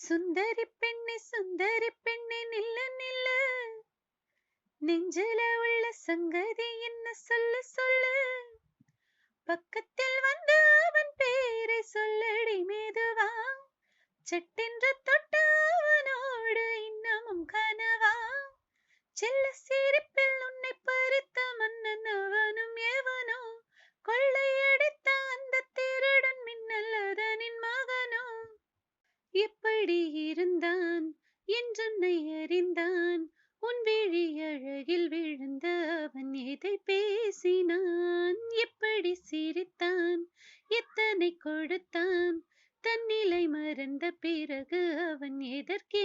சுந்தரி பெண்ணே நில்லு நில்லு, நெஞ்சில உள்ள சங்கதி என்ன சொல்லு சொல்லு. பக்கத்தில் வந்து அவன் பேரை சொல்லடி மெதுவா, சட்டென்று தொட்ட அவனோடு இன்னமும் கனவா. செல்ல சிரிப்பில் உன்னை பறித்த மன்னன் அவனும் எவனோ, கொள்ளையடித்த அந்த திருடன் மின்னல் அதனின் மகனோ. எப்படி இருந்தான் என்றுன்னை அறிந்தான், உன் விழி அழகில் விழுந்த அவன் எதை பேசினான். எப்படி சிரித்தான், எத்தனை கொடுத்தான், தன்னிலை மறந்த பிறகு அவன் எதற்கு